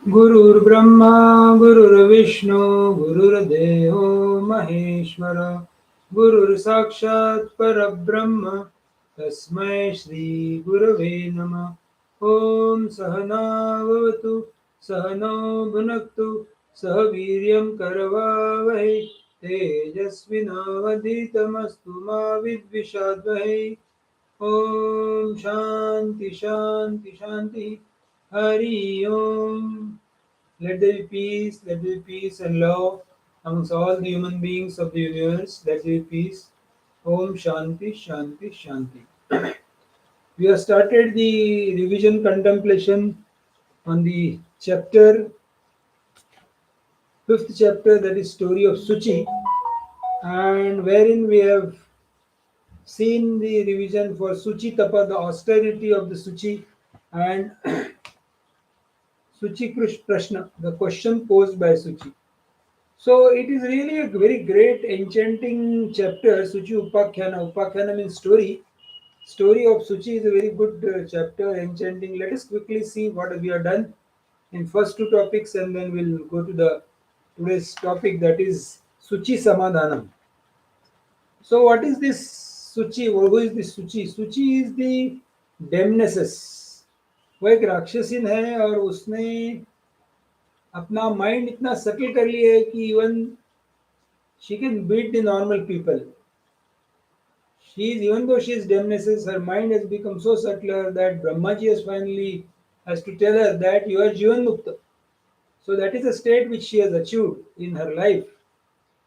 गुरुर्ब्रह्मा गुरुर्विष्णू गुरुर्देवो महेश्वर गुरुर्साक्षात् परब्रह्म तस्मै श्री गुरवे नमः। ओम सहना भवतु सहनौ भुनक्तु सह वीर्यं करवावहै तेजस्विनावधीतमस्तु मा विद्विषावहै। ओम शांति शांति शांति। Hari Om. Let there be peace, let there be peace and love amongst all the human beings of the universe. Let there be peace. Om Shanti Shanti Shanti. We have started the revision contemplation on the chapter, fifth chapter, that is story of Sooochee, and wherein we have seen the revision for Sooochee Tapa, the austerity of the Sooochee, and Sooochee Prashna, the question posed by Sooochee. So it is really a very great enchanting chapter, Suchi Upakhana. Upakhana means story. Story of Suchi is a very good chapter, enchanting. Let us quickly see what we have done in first two topics, and then we'll go to the today's topic, that is Suchi Samadhanam. So what is this Suchi? Who is this Suchi? Suchi is the Demnesis. वो एक राक्षसीन है और उसने अपना mind इतना settle कर लिया है कि even she can beat the normal people. She is, even though she is Demnesis, her mind has become so subtler that Brahmaji has to tell her that you are Jivan Mukta. So that is a state which she has achieved in her life.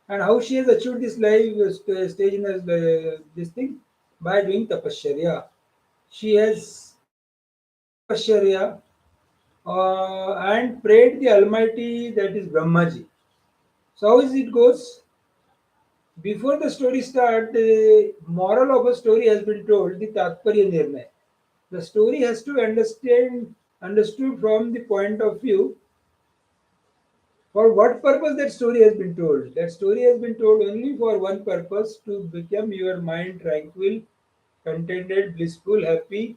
And how she has achieved this life stage in her, this thing? By doing tapasya. She has tapasya and prayed the Almighty, that is Brahmaji. So how is it goes? Before the story starts, the moral of a story has been told, the Tatparya Nirnay. The story has to understood from the point of view for what purpose that story has been told. That story has been told only for one purpose, to become your mind tranquil, contented, blissful, happy,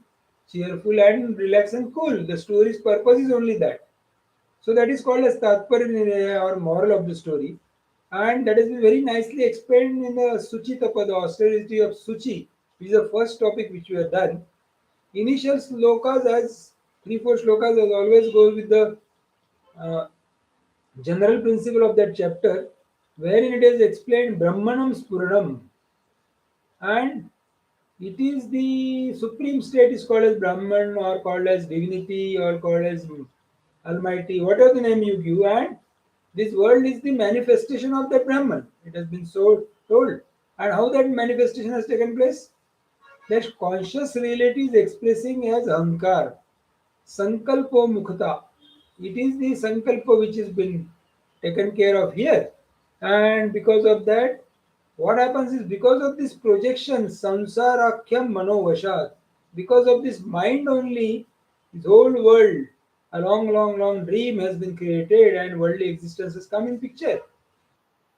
cheerful, and relaxed and cool. The story's purpose is only that. So that is called as Tatparya Nirnaya, or moral of the story. And that has been very nicely explained in the Sooochee Tapa, the austerity of Sooochee, which is the first topic which we have done. Initial slokas, as 3-4 slokas, as always, go with the uh, general principle of that chapter, wherein it is explained Brahmanam Spuranam, and it is the supreme state is called as Brahman, or called as divinity, or called as Almighty, whatever the name you give, and this world is the manifestation of that Brahman. It has been so told. And how that manifestation has taken place? That conscious reality is expressing as Ahankar, Sankalpo Mukhata. It is the Sankalpa which has been taken care of here. And because of that, what happens is, because of this projection, Samsarakyam Manovashat, because of this mind only, this whole world, a long, long, long dream has been created and worldly existence has come in picture.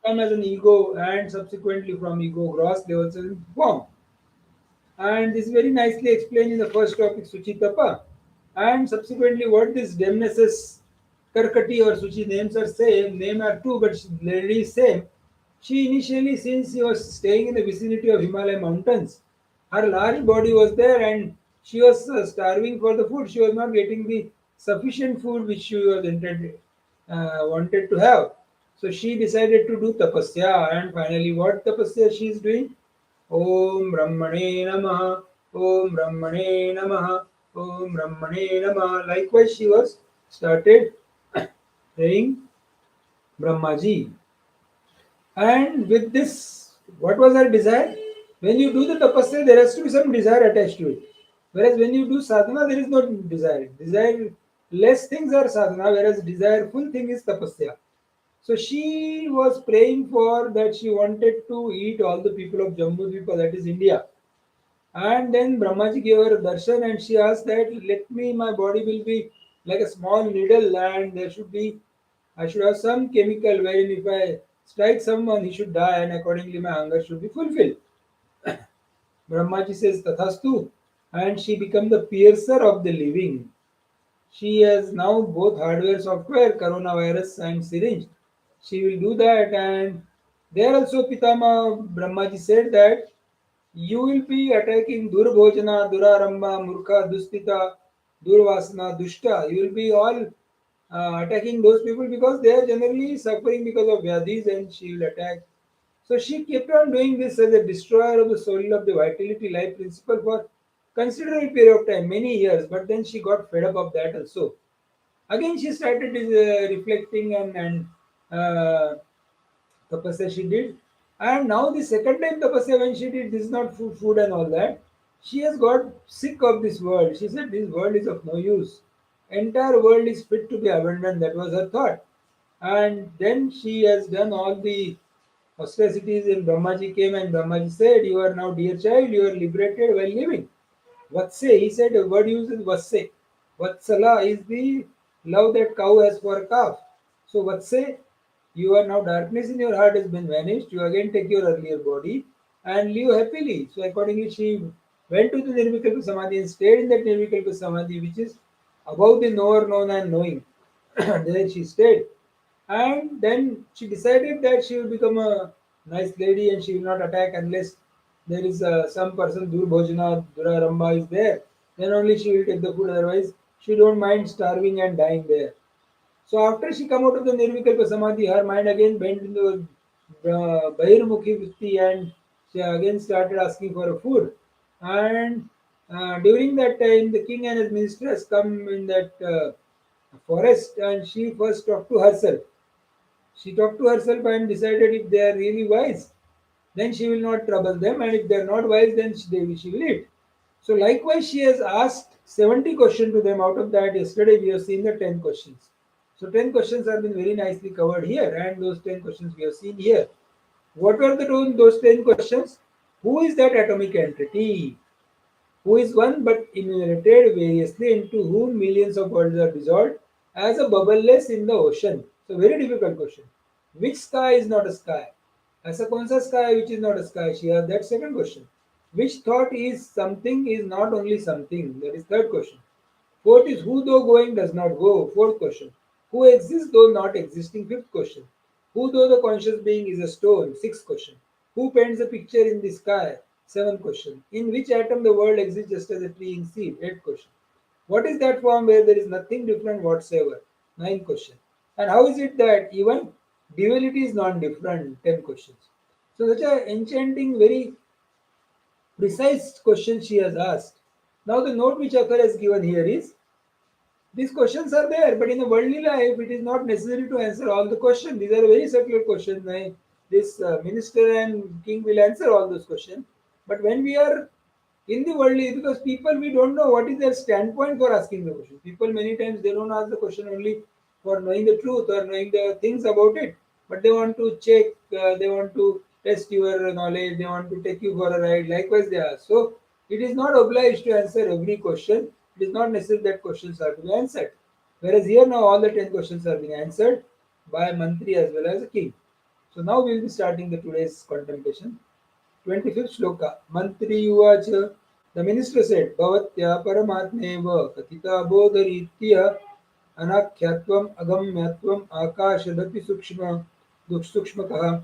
Come as an ego, and subsequently from ego gross levels has been formed. And this is very nicely explained in the first topic, Sooochee Tapa. And subsequently, what this Demnesis Karkati or Sooochee names are same, name are two, but lady is same. She initially, since she was staying in the vicinity of Himalaya mountains, her large body was there and she was starving for the food. She was not getting the sufficient food which she was wanted to have. So she decided to do tapasya, and finally, what tapasya she is doing? Om Brahmane Namaha, Om Brahmane Namaha, Om Brahmane Namaha. Likewise, she was started praying Brahmaji. And with this, what was her desire? When you do the tapasya, there has to be some desire attached to it. Whereas when you do sadhana, there is no desire. Desire less things are sadhana, whereas desireful thing is tapasya. So she was praying for that, she wanted to eat all the people of Jammu Dvipa, that is India. And then Brahmaji gave her a darshan and she asked that, let me, my body will be like a small needle, and there should be, I should have some chemical wherein if I strike someone, he should die, and accordingly my hunger should be fulfilled. Brahmaji says, Tathastu, and she became the piercer of the living. She has now both hardware, software, coronavirus and syringe. She will do that, and there also Pitama Brahmaji said that you will be attacking Durbhojana, Duraramba, Murkha, Dustita, Durvasana, Dushta. You will be all attacking those people because they are generally suffering because of Vyadhis, and she will attack. So she kept on doing this as a destroyer of the soul of the vitality life principle for considerable period of time, many years. But then she got fed up of that also. Again, she started reflecting and tapasya she did. And now the second time tapasya when she did, this is not food and all that. She has got sick of this world. She said, "This world is of no use. Entire world is fit to be abandoned." That was her thought. And then she has done all the austerities, and Brahmaji came and Brahmaji said, "You are now, dear child, you are liberated while living." Vatse, he said, a word used is Vatse. Vatsala is the love that cow has for a calf. So Vatse, you are now, darkness in your heart has been vanished. You again take your earlier body and live happily. So accordingly, she went to the Nirvikalpa Samadhi and stayed in that Nirvikalpa Samadhi, which is above the knower, known and knowing. There she stayed. And then she decided that she will become a nice lady and she will not attack unless there is some person, Durbhojana, Duraramba is there. Then only she will take the food, otherwise she don't mind starving and dying there. So after she come out of the Nirvikalpa Samadhi, her mind again went into Bahirmukhi Vritti, and she again started asking for a food. And during that time, the king and his ministers come in that forest, and she first talked to herself. She talked to herself and decided if they are really wise, then she will not trouble them, and if they are not wise, then she will eat. So likewise, she has asked 70 questions to them. Out of that, yesterday we have seen the 10 questions. So 10 questions have been very nicely covered here, and those 10 questions we have seen here. What were those 10 questions? Who is that atomic entity? Who is one but enumerated variously, into whom millions of worlds are dissolved as a bubbleless in the ocean? So very difficult question. Which sky is not a sky? ऐसा कौन सा sky which is not a sky? She has that second question. Which thought is something is not only something? That is third question. Fourth is who though going does not go? Fourth question. Who exists though not existing? Fifth question. Who though the conscious being is a stone? Sixth question. Who paints a picture in the sky? Seventh question. In which atom the world exists just as a tree in seed? Eighth question. What is that form where there is nothing different whatsoever? Ninth question. And how is it that even duality is non-different? 10 questions. So such a enchanting, very precise question she has asked. Now the note which Akhar has given here is these questions are there, but in a worldly life, it is not necessary to answer all the questions. These are very circular questions. This minister and king will answer all those questions. But when we are in the worldly, because people, we don't know what is their standpoint for asking the question. People many times they don't ask the question only for knowing the truth or knowing the things about it, but they want to check, they want to test your knowledge, they want to take you for a ride. Likewise, they ask. So it is not obliged to answer every question. It is not necessary that questions are to be answered. Whereas here now all the 10 questions are being answered by Mantri as well as a king. So now we will be starting the today's contemplation. 25th shloka. Mantri Uvacha. The minister said, Bhavatya Paramatmeva Katita Bodharitya Anakhyatvam Agamyatvam Akashadapi Sukshma Sukshmakaha.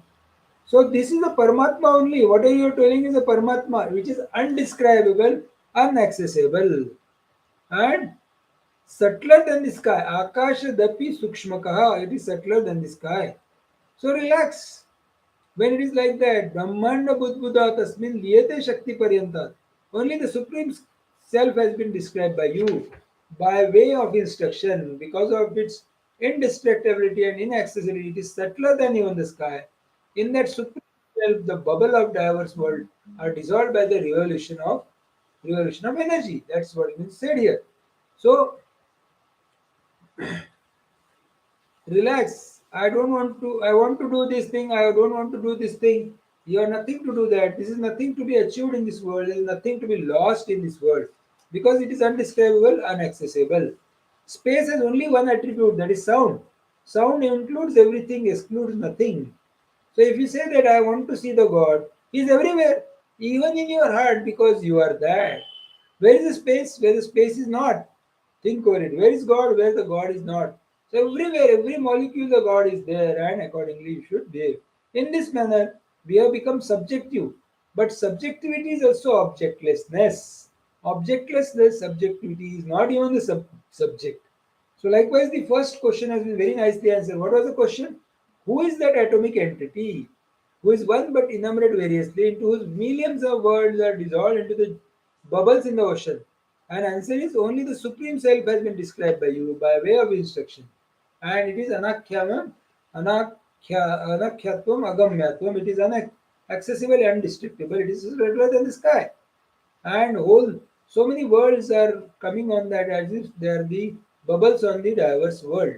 So this is a Paramatma only. Whatever you are telling is a Paramatma, which is undescribable, unaccessible, and subtler than the sky. Akashadapi Sukshmakaha. It is subtler than the sky. So relax. When it is like that, Brahmanda Budbuddha Tasmin Liyate Shakti Paryantat. Only the Supreme Self has been described by you by way of instruction because of its indestructibility and inaccessibility. It is subtler than even the sky. In that Supreme Self, the bubble of diverse world are dissolved by the revolution of energy. That's what is said here. So relax. I want to do this thing. I don't want to do this thing. You are nothing to do that. This is nothing to be achieved in this world. There is nothing to be lost in this world because it is undescribable, inaccessible. Space has only one attribute, that is sound. Sound includes everything, excludes nothing. So if you say that I want to see the God, He is everywhere, even in your heart, because you are that. Where is the space? Where the space is not. Think over it. Where is God? Where the God is not. So everywhere, every molecule the God is there, and accordingly you should behave. In this manner, we have become subjective. But subjectivity is also objectlessness. Objectlessness, subjectivity is not even the subject. So likewise, the first question has been very nicely answered. What was the question? Who is that atomic entity? Who is one but enumerate variously, into whose millions of worlds are dissolved into the bubbles in the ocean? And answer is only the Supreme Self has been described by you by way of instruction. And it is anakhyatvam agamyatvam. It is inaccessible and indestructible. It is regular than the sky. And whole so many worlds are coming on that as if they are the bubbles on the diverse world.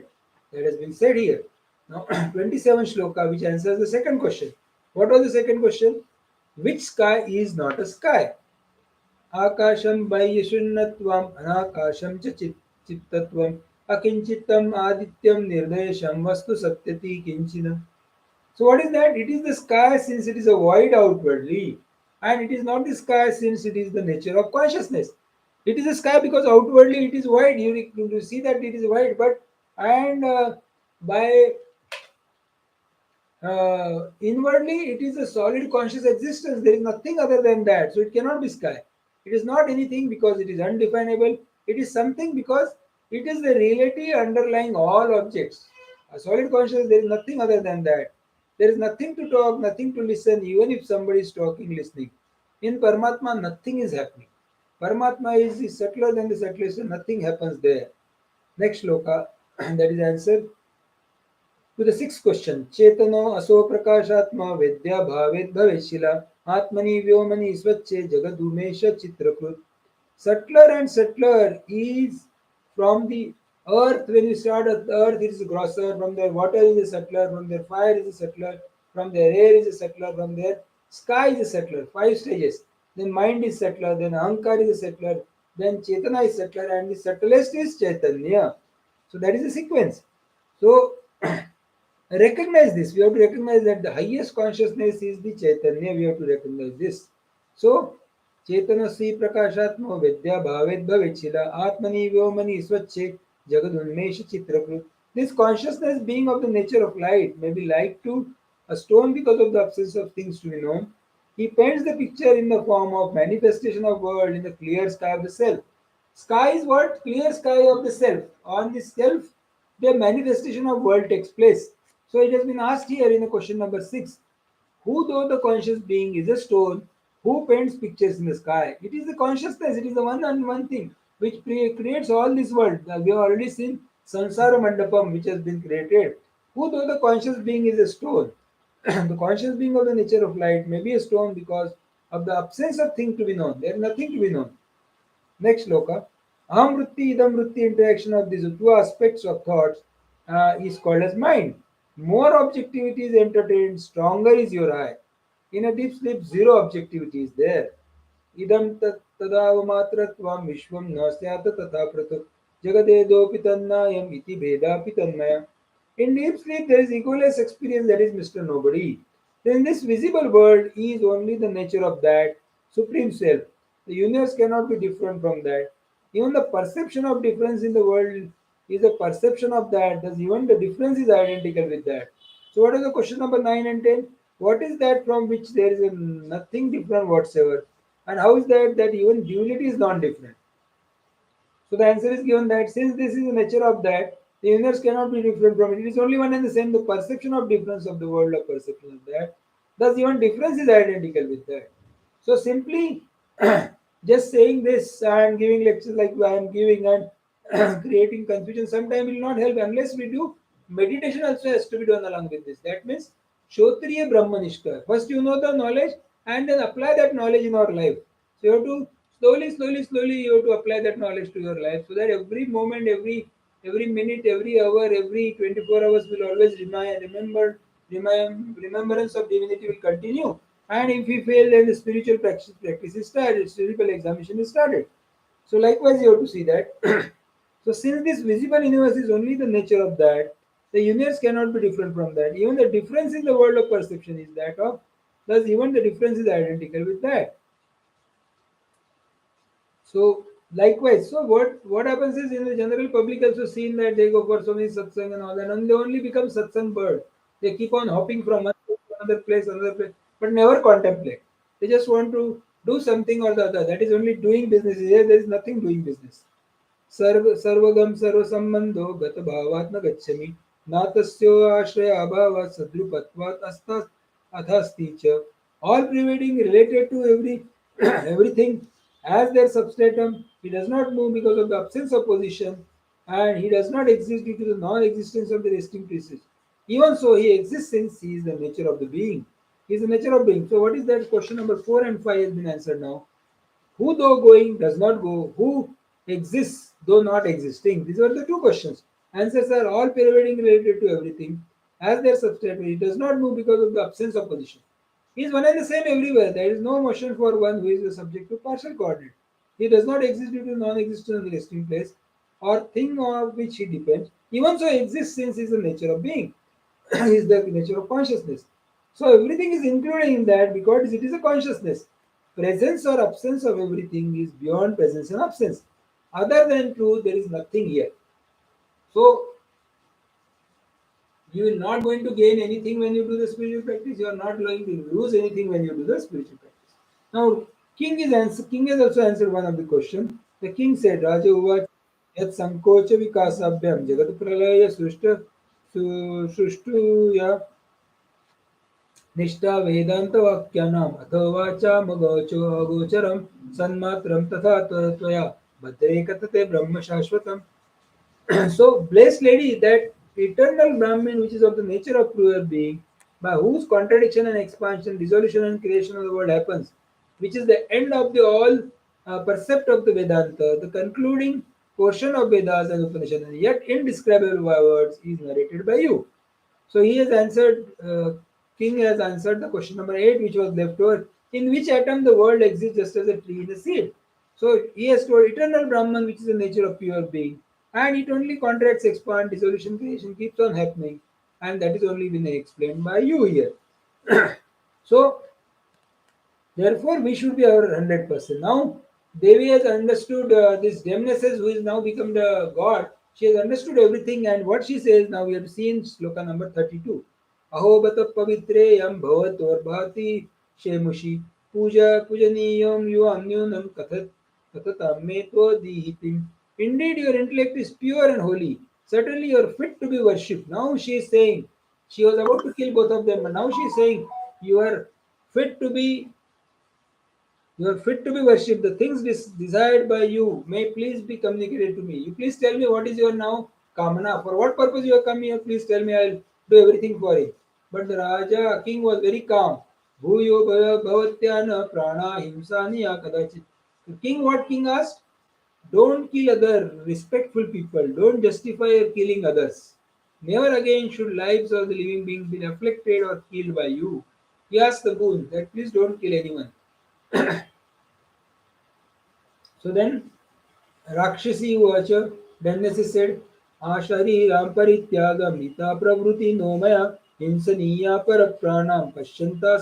That has been said here. Now 27 shloka which answers the second question. What was the second question? Which sky is not a sky? आकाशं बाह्यशून्यत्वम् अनाकाशं च चित्तत्वम् अकिञ्चित्तम् आदित्यं निर्देशं वस्तु सत्यति किञ्चिन. So what is that? It is the sky since it is a void outwardly, and it is not the sky since it is the nature of consciousness. It is a sky because outwardly it is void. You see that it is void, but and by inwardly it is a solid conscious existence. There is nothing other than that, so it cannot be sky. It is not anything because it is undefinable. It is something because it is the reality underlying all objects. A solid consciousness, there is nothing other than that. There is nothing to talk, nothing to listen, even if somebody is talking, listening. In Paramatma, nothing is happening. Paramatma is subtler than the subtlest, so nothing happens there. Next shloka, that is answered to the sixth question. Chetano aso prakashatma vedya bhavet bhaveshila atmani vyomani swachche jagadumesha chitrakrut. Subtler and subtler is from the earth. When you start at the earth, it is grosser. From their water is a subtler. From their fire is a subtler. From their air is a subtler. From their sky is a subtler. Five stages. Then mind is subtler. Then Ahankar is a subtler. Then Chetana is subtler. And the subtlest is Chaitanya. So that is the sequence. So recognize this. We have to recognize that the highest consciousness is the Chaitanya. We have to recognize this. So, Chaitanya Sri Prakashatma Vidya Bhavet Bhavechila Atmani Vyomani Swachche Jagadunmesh Chitrakrut. This consciousness being of the nature of light may be like to a stone because of the absence of things to be known. He paints the picture in the form of manifestation of world in the clear sky of the self. Sky is what? Clear sky of the self. On the self, the manifestation of world takes place. So it has been asked here in the question number 6. Who, though the conscious being, is a stone, who paints pictures in the sky? It is the consciousness, it is the one and one thing which creates all this world. We have already seen Sansara Mandapam, which has been created. Who, though the conscious being, is a stone, the conscious being of the nature of light may be a stone because of the absence of thing to be known. There is nothing to be known. Next loka. Aham idam interaction of these two aspects of thoughts is called as mind. More objectivity is entertained, stronger is your eye. In a deep sleep, zero objectivity is there. Idam tadavamatratvam vishwam nasyata tatha pratuk jagadedopi tannayam iti bhedapi tannaya. In deep sleep, there is egoless experience that is Mr. Nobody. Then this visible world is only the nature of that Supreme Self. The universe cannot be different from that. Even the perception of difference in the world is a perception of that. Thus, even the difference is identical with that. So, what is the question number 9 and 10? What is that from which there is nothing different whatsoever? And how is that even duality is non different? So the answer is given that since this is the nature of that, the universe cannot be different from it. It is only one and the same. The perception of difference of the world of perception of that. Thus, even difference is identical with that. So simply just saying this and giving lectures like I am giving and creating confusion sometimes will not help unless we do meditation also has to be done along with this. That means Shotriya Brahmanishka. First you know the knowledge and then apply that knowledge in our life. So you have to slowly you have to apply that knowledge to your life so that every moment, every minute, every hour, every 24 hours will always remembrance of divinity will continue. And if we fail, then the spiritual practice is started, spiritual examination is started. So likewise, you have to see that. So since this visible universe is only the nature of that, the universe cannot be different from that. Even the difference in the world of perception is that of, thus even the difference is identical with that. So Likewise, so what happens is in the general public also seen that they go for so many satsang and all that, and they only become satsang bird. They keep on hopping from one place to another place, but never contemplate. They just want to do something or the other. That is only doing business. Here there is nothing doing business. सर्वगम सर्वसंबंधो गतभावात् न गच्छमि नातस्यो आश्रय अभावात् सद्रुपत्वात् अस्तात् अथास्ति च. All pervading, related to everything as their substratum. He does not move because of the absence of position, and he does not exist due to the non-existence of the resting places. Even so, he exists since he is the nature of the being. He is the nature of being. So, what is that? Question number 4 and 5 has been answered now. Who though going does not go, who exists though not existing? These are the two questions. Answers are all pervading, related to everything. As their substrate, it does not move because of the absence of position. He is one and the same everywhere. There is no motion for one who is the subject to partial coordinate. He does not exist due to non-existence of the resting place or thing on which he depends. Even so exists since he is the nature of being. Is the nature of consciousness. So everything is included in that because it is a consciousness. Presence or absence of everything is beyond presence and absence. Other than truth, there is nothing here. So you will not going to gain anything when you do the spiritual practice. You are not going to lose anything when you do the spiritual practice. Now, King has also answered one of the question. The king said, Raja Uvacha, Yat Sankocha Vikasabhyam Jagat Pralaya Sushtuya निष्ठा वेदान्तवाक्यानाम् अथवा चामगोचो अगोचरं सन्मात्रं तथा त्वया भद्रे कथते ब्रह्म शाश्वतम्. So, blessed lady, that eternal Brahmin, which is of the nature of pure being, by whose contradiction and expansion, dissolution and creation of the world happens, which is the end of the all percept of the Vedanta, the concluding portion of Vedas and Upanishads, and yet indescribable by words, is narrated by you. So he has answered, King has answered the question number 8, which was left over. In which atom the world exists just as a tree in a seed? So he has told eternal Brahman, which is the nature of pure being, and it only contracts, expand, dissolution, creation keeps on happening, and that is only been explained by you here. So therefore, we should be our 100%. Now, Devi has understood this Demonesses who is now become the god. She has understood everything, and what she says now we have seen sloka number 32. Aho bata pavitreyam bhavator shemushi puja pujaniyam yuam nyunam kathatam me dihitim. Indeed, your intellect is pure and holy. Certainly, you are fit to be worshipped. Now she is saying, she was about to kill both of them, but now she is saying, you are fit to be you are fit to be worshipped. The things desired by you may please be communicated to me. You please tell me what is your now kamana. For what purpose you have come here? Please tell me. I'll do everything for it. But the Raja king was very calm. Bhuyo bhavatyana prana himsaniya kadachit. The king, what king asked? Don't kill other respectful people. Don't justify killing others. Never again should lives of the living beings be afflicted or killed by you. He asked the boon that please don't kill anyone. So then Rakshasi Vacha, then she said, Ashariram Parityagamita Pravruti Nomaya Hinsaniya Parapranam Pashyanta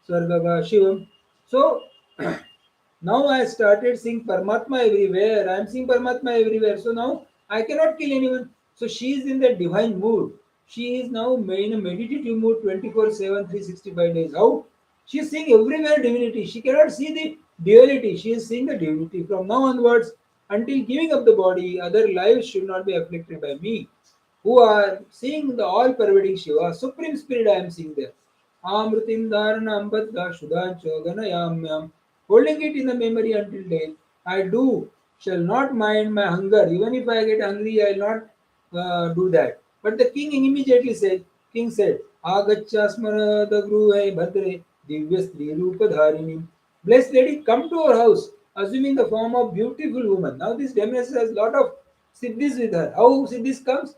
Sargava Shivam. So now I started seeing Paramatma everywhere. I am seeing Paramatma everywhere. So now I cannot kill anyone. So she is in the divine mood. She is now in a meditative mood 24/7, 365 days. How? She is seeing everywhere divinity. She cannot see the duality. She is seeing the divinity. From now onwards, until giving up the body, other lives should not be afflicted by me. Who are seeing the all pervading Shiva, Supreme Spirit I am seeing there. Amritim Dharanam Badda Shudancho Ganayamyam. Holding it in the memory until death, I do, shall not mind my hunger. Even if I get hungry, I will not do that. But the king immediately said, King said, Agacha Smarada Gruhe Bhadre Divya Sri Rupa Dharini. Blessed lady, come to our house, assuming the form of beautiful woman. Now this demoness has lot of siddhis with her. How siddhis comes?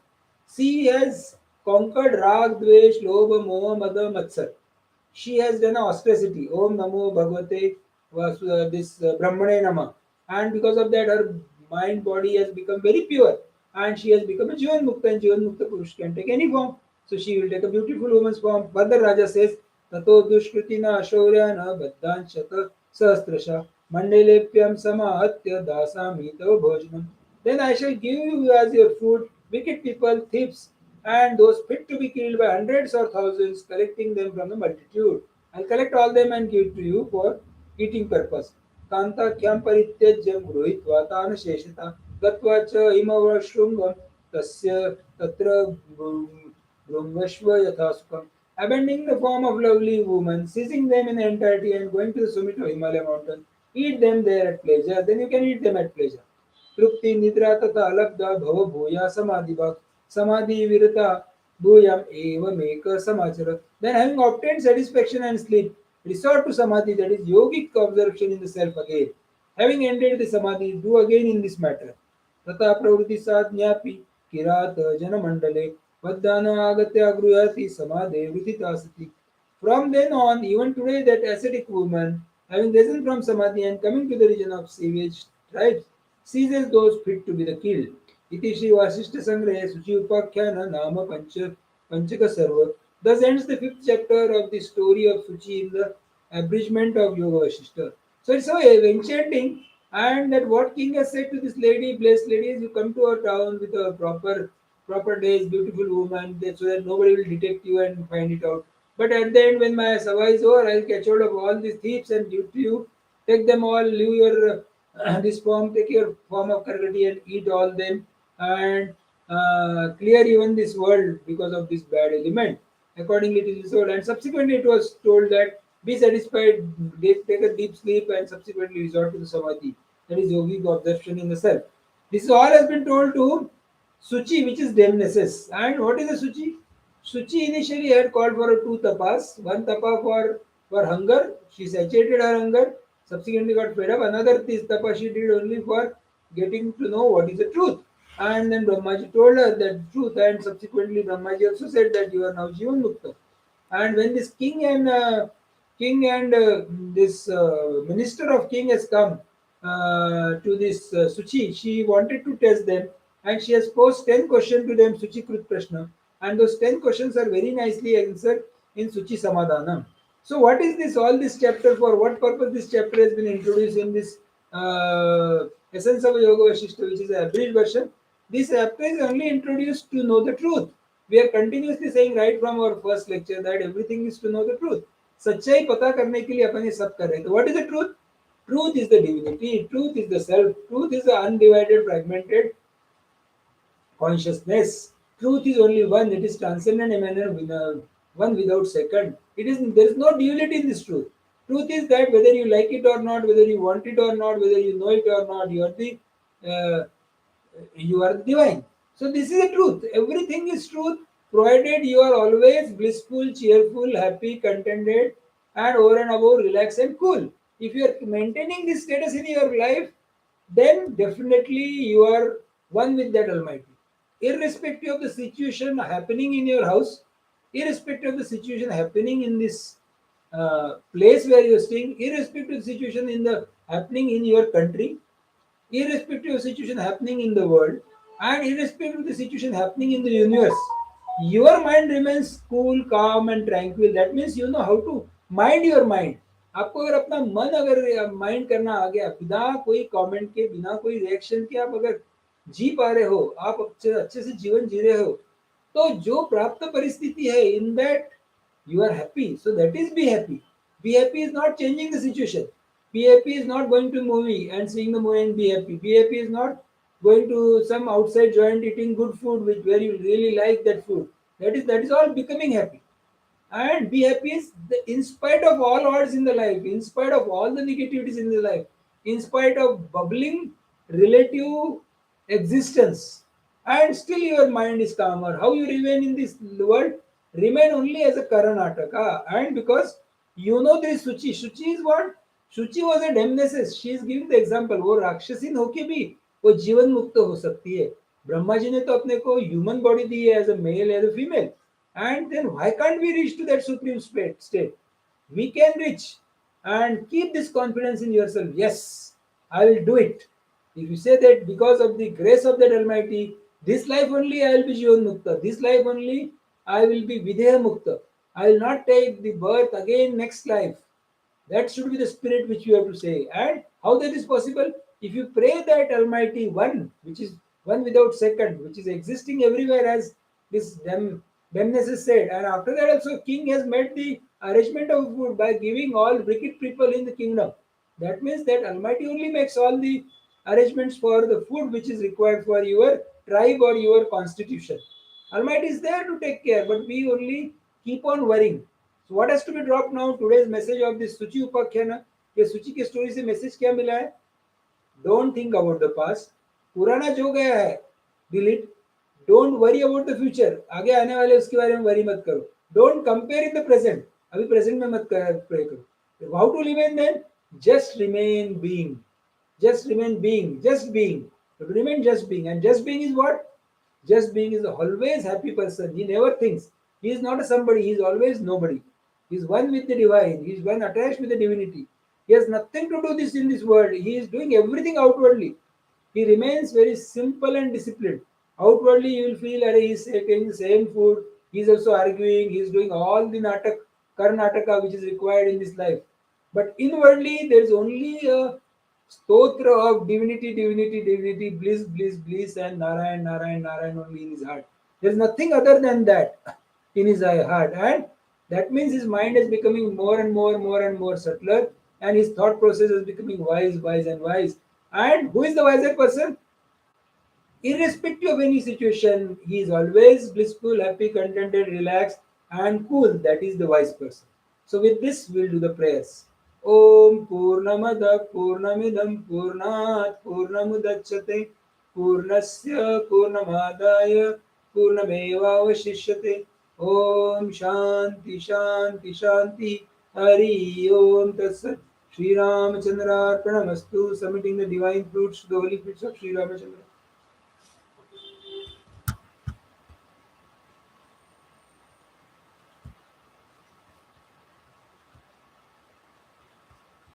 She has conquered Rag, Dvesh, Lobha, Moha, Mada, Matsar. She has done a austerity. Om Namo Bhagavate this Brahmane Nama. And because of that, her mind, body has become very pure. And she has become a Jivan Mukta, and Jivan Mukta Purush can take any form. So she will take a beautiful woman's form. Further Raja says, Tato Dushkritina Ashauryana Baddan Shata Sahasrasha. Mandalepyam samahatya dasami tava bhojanam. Then I shall give you as your food wicked people, thieves, and those fit to be killed by hundreds or thousands, collecting them from the multitude. I'll collect all them and give it to you for eating purpose. Kantakyam parityajyam gruhitva tana sheshita gatva cha imavashrungam tasya tatra brungashva yathasukam. Abandoning the form of lovely woman, seizing them in the entirety and going to the summit of Himalaya mountain, eat them there at pleasure, then you can eat them at pleasure. तृप्ति निद्रा तथा अलब्धा भव भूया समाधि भाग समाधि विरता भूयम एवमेक समाचर. Then having obtained satisfaction and sleep, resort to samadhi, that is yogic observation in the self again. Having ended the samadhi, do again in this matter. तथा प्रवृत्ति साज्ञापि किरात जनमंडले वद्दान आगत्य गृहति समाधे विदिता सति. From then on, even today, that ascetic woman, having risen from samadhi and coming to the region of savage tribes, seizes those fit to be the killed. इति श्री वासिष्ठ संग्रहे सुचि उपाख्यान नाम पंचक सर्व. Thus ends the fifth chapter of the story of Suchi in the abridgment of Yogavaasishtha. So it's so enchanting, and that what king has said to this lady, blessed lady, is you come to our town with a proper days, beautiful woman, so that nobody will detect you and find it out. But at the end, when my sabha is over, I'll catch hold of all these thieves and give to you. Take them all, leave your this form, take your form of kargati and eat all them, and clear even this world because of this bad element. Accordingly, it is resolved, and subsequently it was told that be satisfied, take a deep sleep, and subsequently resort to the samadhi. That is yogic observation in the self. This all has been told to Suchi, which is Demnesis. And what is a Suchi? Suchi initially had called for two tapas. One tapa for hunger. She satiated her hunger. Subsequently got fed up. Another this tapa she did only for getting to know what is the truth. And then Brahmaji told her that truth. And subsequently Brahmaji also said that you are now Jivan Mukta. And when this king and this minister of king has come to this Suchi, she wanted to test them, and she has posed 10 questions to them, Suchi Krut Prashna, and those 10 questions are very nicely answered in Suchi Samadhanam. So what is this, all this chapter, for what purpose this chapter has been introduced in this essence of Yogavaasishtha, which is an abridged version? This chapter is only introduced to know the truth. We are continuously saying right from our first lecture that everything is to know the truth. सच्चाई पता करने के लिए अपन ये सब कर रहे हैं. तो what is the truth? Truth is the divinity. Truth is the self. Truth is the undivided, fragmented consciousness. Truth is only one. It is transcendent, immanent, one without second. It is, there is no duality in this truth. Truth is that whether you like it or not, whether you want it or not, whether you know it or not, uh, you are the divine. So this is the truth. Everything is truth, provided you are always blissful, cheerful, happy, contented, and over and above relaxed and cool. If you are maintaining this status in your life, then definitely you are one with that Almighty. Irrespective of the situation happening in your house, irrespective of the situation happening in this place where you are staying, irrespective of the situation in the happening in your country, irrespective of the situation happening in the world, and irrespective of the situation happening in the universe, your mind remains cool, calm, and tranquil. That means you know how to mind your mind. आपको अगर अपना मन अगर mind करना आ गया, बिना कोई comment के, बिना कोई रिएक्शन के, आप अगर जी पा रहे हो, आप अच्छे से जीवन जी रहे हो, तो जो प्राप्त परिस्थिति है, in that you are happy, so that is be happy. Be happy is not changing the situation. Be happy is not going to movie and seeing the movie and be happy. Be happy is not going to some outside joint eating good food which where you really like that food. That is all becoming happy. And be happy is in spite of all odds in the life, in spite of all the negativities in the life, in spite of bubbling relative existence, and still your mind is calmer. How you remain in this world? Remain only as a Karanataka. And because you know this Suchi. Suchi is what? Suchi was a demnesis. She is giving the example. वो राक्षसीन होके भी वो जीवन मुक्त हो सकती है. ब्रह्मा जी ने तो अपने को ह्यूमन बॉडी दी है as a male as a female. And then why can't we reach to that supreme state? We can reach, and keep this confidence in yourself. Yes, I will do it. If you say that because of the grace of that Almighty, this life only I will be Jivan Mukta. This life only I will be Videha Mukta. I will not take the birth again next life. That should be the spirit which you have to say. And how that is possible? If you pray that Almighty One, which is one without second, which is existing everywhere, as this Demnes is said, and after that also King has made the arrangement of food by giving all wicked people in the kingdom. That means that Almighty only makes all the arrangements for the food which is required for your tribe or your constitution. Almighty is there to take care, but we only keep on worrying. So what has to be dropped now? Today's message of this सूची उपाख्यान, ये सूची की story से message क्या मिला है? Don't think about the past. पुराना जो गया है, delete. Don't worry about the future. आगे आने वाले उसके बारे में worry मत करो. Don't compare in the present. अभी present में मत pray करो. How to remain then? Just remain being. Just remain being. Just being. So to remain just being. And just being is what? Just being is a always happy person. He never thinks. He is not a somebody. He is always nobody. He is one with the divine. He is one attached with the divinity. He has nothing to do this in this world. He is doing everything outwardly. He remains very simple and disciplined. Outwardly, you will feel that he is taking the same food. He is also arguing. He is doing all the karnataka which is required in this life. But inwardly, there is only a stotra of divinity, divinity, divinity, bliss, bliss, bliss, and Narayan, Narayan, Narayan only in his heart. There is nothing other than that in his heart. And that means his mind is becoming more and more subtler, and his thought process is becoming wise, wise, and wise. And who is the wiser person? Irrespective of any situation, he is always blissful, happy, contented, relaxed, and cool. That is the wise person. So, with this, we'll do the prayers. Om Purnamada Purnamidam Purnat Purnamudachyate Purnasya Purnamadaya Purnameva Vashishyate. Om Shanti Shanti Shanti. Hari Om Tatsat. Sri Ramachandra Arpanamastu, submitting the divine fruits to the holy fruits of Sri Ramachandra.